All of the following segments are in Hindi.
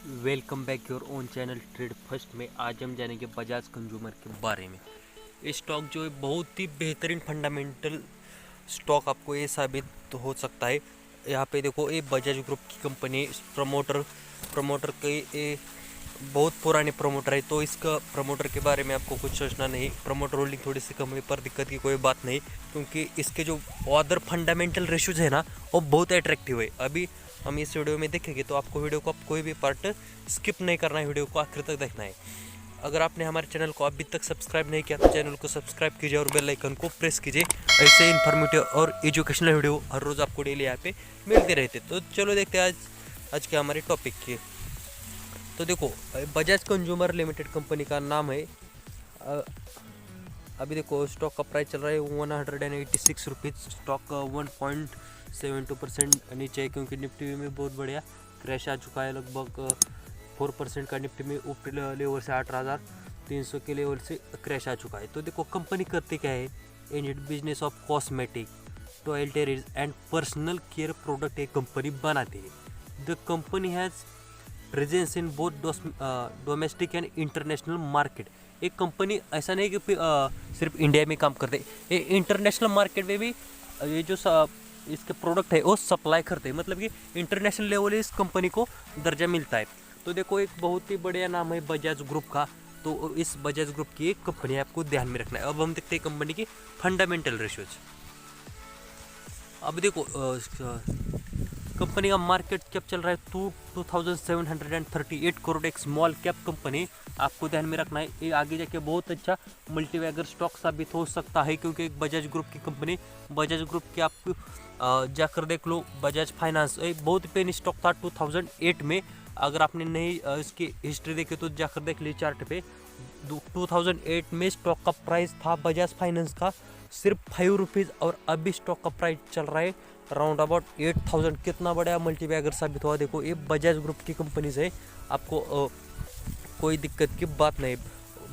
Welcome back your own channel trade first में। आज हम जानेंगे बजाज कंज्यूमर के बारे में। ये स्टॉक जो है बहुत ही बेहतरीन फंडामेंटल स्टॉक आपको ये साबित हो सकता है। यहाँ पे देखो, ये बजाज ग्रुप की कंपनी प्रमोटर के ये बहुत पुराने प्रमोटर है, तो इसका प्रमोटर के बारे में आपको कुछ सोचना नहीं। प्रमोटर होल्डिंग थोड़ी सी कम है पर दिक्कत की कोई बात नहीं, क्योंकि इसके जो अदर फंडामेंटल रेशोज है ना, वो बहुत अट्रैक्टिव है। अभी हम इस वीडियो में देखेंगे तो आपको वीडियो को कोई भी पार्ट स्किप नहीं करना है, वीडियो को आखिर तक देखना है। अगर आपने हमारे चैनल को अभी तक सब्सक्राइब नहीं किया तो चैनल को सब्सक्राइब कीजिए और बेल आइकन को प्रेस कीजिए। ऐसे इन्फॉर्मेटिव और एजुकेशनल वीडियो हर रोज़ आपको डेली यहाँ पे मिलते रहते। तो चलो देखते हैं आज के हमारे टॉपिक की। तो देखो, बजाज कंज्यूमर लिमिटेड कंपनी का नाम है। अभी देखो, स्टॉक का प्राइस चल रहा है 186 रुपीज़। स्टॉक 1.72% नीचे है, क्योंकि निफ्टी में बहुत बढ़िया क्रैश आ चुका है। लगभग 4% का निफ्टी में ऊपरी लेवल से 8,300 के लेवल से क्रैश आ चुका है। तो देखो, कंपनी करती क्या है, in business of cosmetic, toiletries and personal care product एक कंपनी बनाती है। The company has presence in both domestic and international market. एक कंपनी ऐसा नहीं कि सिर्फ इंडिया में काम करते, ये इंटरनेशनल मार्केट में भी ये जो इसके प्रोडक्ट है वो सप्लाई करते हैं। मतलब कि इंटरनेशनल लेवल इस कंपनी को दर्जा मिलता है। तो देखो, एक बहुत ही बढ़िया नाम है बजाज ग्रुप का। तो इस बजाज ग्रुप की एक कंपनी आपको ध्यान में रखना है। अब हम देखते हैं कंपनी की फंडामेंटल रेशियोज। अब देखो, कंपनी का मार्केट कैप चल रहा है 2738 करोड़। एक स्मॉल कैप कंपनी, आपको ध्यान में रखना है। ये आगे जाके बहुत अच्छा मल्टीवैगर स्टॉक साबित हो सकता है, क्योंकि एक बजाज ग्रुप की कंपनी, बजाज ग्रुप की आप जाकर देख लो। बजाज फाइनेंस एक बहुत पेन स्टॉक था 2008 में। अगर आपने नहीं इसकी हिस्ट्री देखी तो जाकर देख ली चार्ट पे। 2008 में स्टॉक का प्राइस था बजाज फाइनेंस का सिर्फ 5 रुपीज़, और अभी स्टॉक का प्राइस चल रहा है राउंड अबाउट 8,000। कितना बड़ा मल्टीबैगर साबित हुआ। देखो, ये बजाज ग्रुप की कंपनी से आपको कोई दिक्कत की बात नहीं।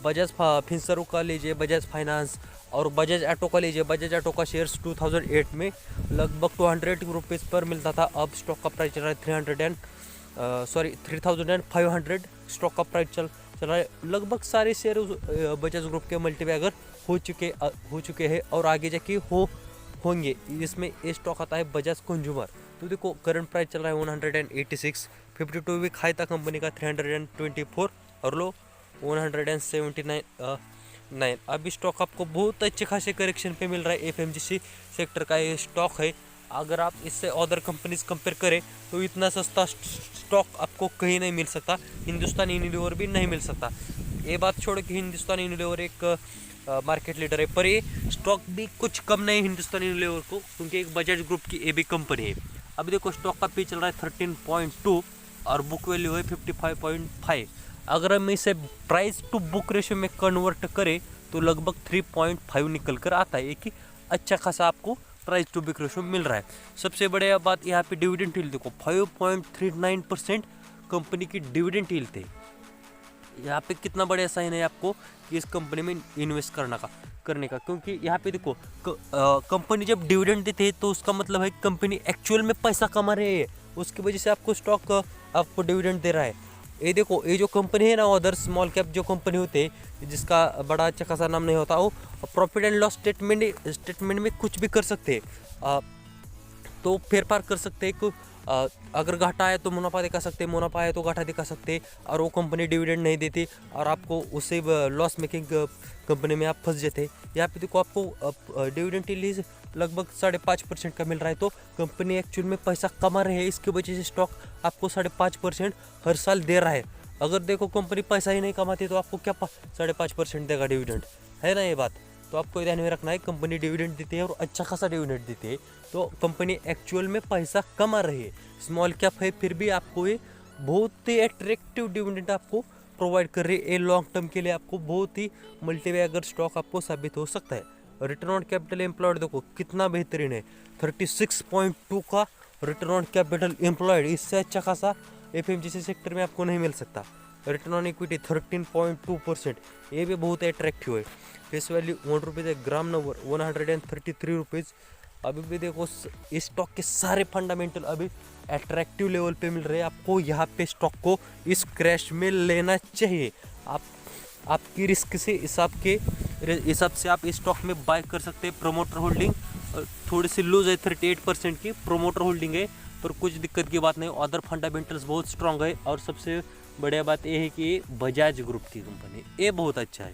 बजाज फिंसरो का लीजिए, बजाज फाइनेंस और बजाज ऑटो का लीजिए। बजाज ऑटो का शेयर्स 2008 में लगभग 200 रुपीज़ पर मिलता था। अब स्टॉक का प्राइस चल रहा है 3,500 स्टॉक का प्राइस चल रहा है। लगभग सारे शेयर बजाज ग्रुप के मल्टीबैगर हो चुके हैं और आगे जाके होंगे। इसमें ये स्टॉक आता है बजाज कंज्यूमर। तो देखो, करंट प्राइस चल रहा है 186। 52 वीक हाई था कंपनी का 324 और लो 179। अभी स्टॉक आपको बहुत अच्छे खासे करेक्शन पे मिल रहा है। एफएमजीसी सेक्टर का ये स्टॉक है। अगर आप इससे अदर कंपनीज कंपेयर करें तो इतना सस्ता स्टॉक आपको कहीं नहीं मिल सकता। हिंदुस्तान यूनिलीवर भी नहीं मिल सकता। ये बात छोड़ के हिंदुस्तान यूनिलीवर एक मार्केट लीडर है, पर ये स्टॉक भी कुछ कम नहीं हिंदुस्तान यूनिलीवर को, क्योंकि एक बजाज ग्रुप की ये भी कंपनी है। अभी देखो, स्टॉक का पी चल रहा है 13.2 और बुक वैल्यू है 55.5। अगर हम इसे प्राइस टू बुक रेशियो में कन्वर्ट करें तो लगभग 3.5 निकल कर आता है। एक अच्छा खासा आपको प्राइस टू बुक रेशियो मिल रहा है। सबसे बढ़िया बात यहाँ पे डिविडेंड यील्ड देखो, 5.39% कंपनी की डिविडेंड यील्ड थे। यहाँ पे कितना बड़ा साइन है आपको कि इस कंपनी में इन्वेस्ट करने का, क्योंकि यहाँ पे देखो, कंपनी जब डिविडेंड देते हैं तो उसका मतलब है कंपनी एक्चुअल में पैसा कमा रही है, उसकी वजह से आपको स्टॉक आपको डिविडेंड दे रहा है। ये देखो, ये जो कंपनी है ना, अदर स्मॉल कैप जो कंपनी होते हैं जिसका बड़ा अच्छा खासा नाम नहीं होता, वो प्रॉफिट एंड लॉस स्टेटमेंट में कुछ भी कर सकते हैं। तो फेरफार कर सकते हैं। अगर घाटा है तो मुनाफा दिखा सकते हैं, मुनाफा है तो घाटा दिखा सकते हैं, और वो कंपनी डिविडेंड नहीं देती और आपको उससे लॉस मेकिंग कंपनी में आप फंस जाते हैं। यहाँ पे देखो, आपको डिविडेंड रिलीज लगभग 5.5% का मिल रहा है। तो कंपनी एक्चुअल में पैसा कमा रही है, इसकी वजह से स्टॉक आपको 5.5% हर साल दे रहा है। अगर देखो, कंपनी पैसा ही नहीं कमाती तो आपको क्या 5.5% देगा डिविडेंड, है ना ये बात। तो आपको ध्यान में रखना है, कंपनी डिविडेंड देती है और अच्छा खासा डिविडेंड देती है, तो कंपनी एक्चुअल में पैसा कमा रही है। स्मॉल कैप है फिर भी आपको ये बहुत ही अट्रैक्टिव डिविडेंड आपको प्रोवाइड कर रही है। ये लॉन्ग टर्म के लिए आपको बहुत ही मल्टीबैगर स्टॉक आपको साबित हो सकता है। रिटर्न ऑन कैपिटल एम्प्लॉयड देखो कितना बेहतरीन है, 36.2 का रिटर्न ऑन कैपिटल एम्प्लॉयड। इससे अच्छा खासा एफएमजीसी सेक्टर में आपको नहीं मिल सकता। रिटर्न ऑन इक्विटी 13.2%, ये भी बहुत अट्रैक्टिव है। फेस वैल्यू 1 रुपीज़ है, ग्राम नंबर 133 रुपीज़। अभी भी देखो, इस स्टॉक के सारे फंडामेंटल अभी अट्रैक्टिव लेवल पे मिल रहे हैं, आपको यहाँ पे स्टॉक को इस क्रैश में लेना चाहिए। आपकी रिस्क से हिसाब से आप इस स्टॉक में बाय कर सकते हैं। प्रोमोटर होल्डिंग थोड़ी सी लूज है, 38% की प्रोमोटर होल्डिंग है, पर कुछ दिक्कत की बात नहीं। अदर फंडामेंटल्स बहुत स्ट्रांग है, और सबसे बढ़िया बात यह है कि बजाज ग्रुप की कंपनी, ये बहुत अच्छा है।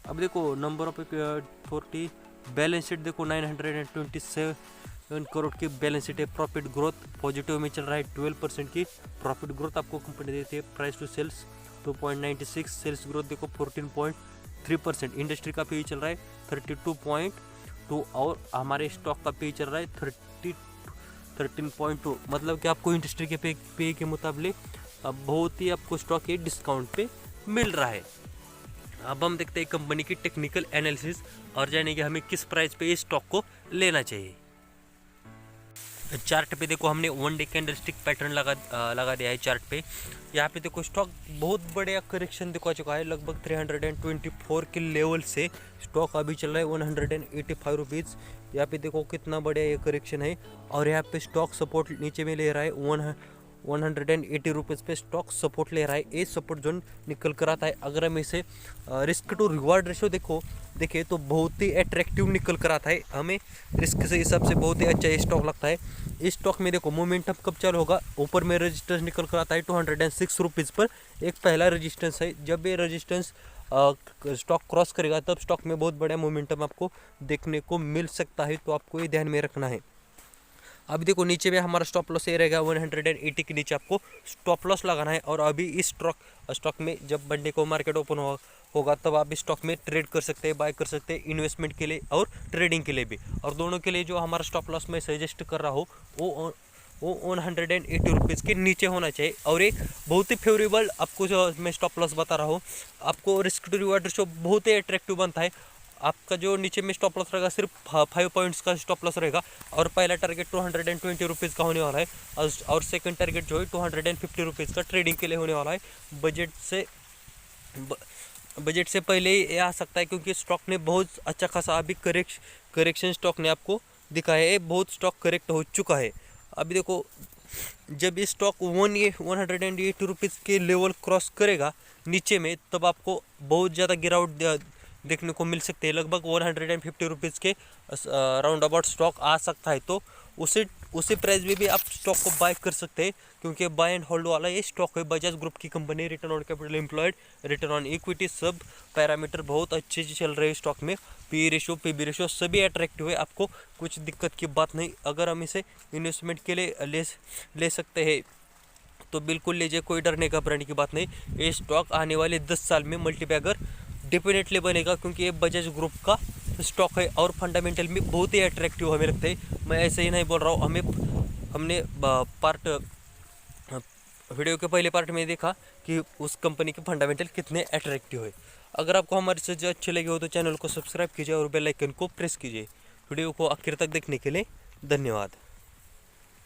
अब देखो नंबर ऑफ 40, बैलेंस शीट देखो 927 करोड़ की बैलेंस शीट है। प्रॉफिट ग्रोथ पॉजिटिव में चल रहा है, 12% की प्रॉफिट ग्रोथ आपको कंपनी देती है। Price to sales 2.96, sales growth देखो 14.3%। इंडस्ट्री का पी चल रहा है 32.2, और हमारे स्टॉक का पी चल रहा है 13.2। मतलब कि आपको इंडस्ट्री के पे के मुताबिक अब बहुत ही आपको स्टॉक ये डिस्काउंट पे मिल रहा है। अब हम देखते हैं कंपनी की टेक्निकल एनालिसिस और जानेंगे हमें किस प्राइस पे इस स्टॉक को लेना चाहिए। चार्ट पे देखो हमने 1 डे कैंडलस्टिक पैटर्न लगा दिया है चार्ट पे। यहाँ पे देखो स्टॉक बहुत बढ़िया करेक्शन दिखा चुका है, लगभग 324 के लेवल से स्टॉक अभी चल रहा है 185 रुपीज़। यहाँ पे देखो कितना बढ़िया ये करेक्शन है, और यहाँ पे स्टॉक सपोर्ट नीचे में ले रहा है 180 रुपीज़ पे स्टॉक सपोर्ट ले रहा है। ये सपोर्ट जोन निकल कर आता है। अगर हम इसे रिस्क टू रिवार्ड रेशो देखें तो बहुत ही अट्रैक्टिव निकल कर आता है। हमें रिस्क से हिसाब से बहुत ही अच्छा ये स्टॉक लगता है। इस स्टॉक में देखो मोमेंटम कब चालू होगा, ऊपर में रजिस्टेंस निकल कर आता है 206 रुपीज़ पर। एक पहला रजिस्टेंस है, जब ये रजिस्टेंस स्टॉक क्रॉस करेगा तब स्टॉक में बहुत बड़ा मोमेंटम आपको देखने को मिल सकता है, तो आपको ये ध्यान में रखना है। अभी देखो नीचे में हमारा स्टॉप लॉस ये रहेगा 180 के नीचे आपको स्टॉप लॉस लगाना है। और अभी इस स्टॉक में जब मंडे को मार्केट ओपन होगा तब आप इस स्टॉक में ट्रेड कर सकते हैं, बाय कर सकते हैं, इन्वेस्टमेंट के लिए और ट्रेडिंग के लिए भी। और दोनों के लिए जो हमारा स्टॉप लॉस मैं सजेस्ट कर रहा हूँ वो 180 रुपीज़ के नीचे होना चाहिए। और एक बहुत ही फेवरेबल आपको जो मैं स्टॉप लॉस बता रहा हूँ, आपको रिस्क टू रिवार्ड रेशो बहुत ही अट्रैक्टिव बनता है। आपका जो नीचे में स्टॉप लॉस रहेगा सिर्फ 5 पॉइंट्स का स्टॉप लॉस रहेगा, और पहला टारगेट 220 रुपीज़ का होने वाला है, और सेकंड टारगेट जो है 250 रुपीज़ का ट्रेडिंग के लिए होने वाला है। बजट से पहले ही आ सकता है, क्योंकि स्टॉक ने बहुत अच्छा खासा अभी करेक्शन स्टॉक ने आपको दिखाया है, बहुत स्टॉक करेक्ट हो चुका है। अभी देखो जब ये स्टॉक 180 रुपीज़ के लेवल क्रॉस करेगा नीचे में, तब आपको बहुत ज़्यादा गिरावट देखने को मिल सकते हैं। लगभग 150 रुपीज़ के राउंड अबाउट स्टॉक आ सकता है, तो उसी प्राइस में भी आप स्टॉक को बाय कर सकते हैं, क्योंकि बाय एंड होल्ड वाला ये स्टॉक है। बजाज ग्रुप की company, return on capital employed, return on equity, सब पैरामीटर बहुत अच्छे से चल रहे हैं स्टॉक में। पी रेशो, पीबी रेशो सभी अट्रैक्टिव है, आपको कुछ दिक्कत की बात नहीं। अगर हम इसे इन्वेस्टमेंट के लिए ले सकते हैं तो बिल्कुल लीजिए, कोई डरने घबराने की बात नहीं। ये स्टॉक आने वाले 10 साल में मल्टीबैगर डेफिनेटली बनेगा, क्योंकि ये बजाज ग्रुप का स्टॉक है और फंडामेंटल में बहुत ही अट्रैक्टिव हमें लगता है। मैं ऐसे ही नहीं बोल रहा हूँ, हमने वीडियो के पहले पार्ट में देखा कि उस कंपनी के फंडामेंटल कितने अट्रैक्टिव है। अगर आपको हमारे से अच्छे लगे हो तो चैनल को सब्सक्राइब कीजिए और बेल आइकन को प्रेस कीजिए। वीडियो को आखिर तक देखने के लिए धन्यवाद।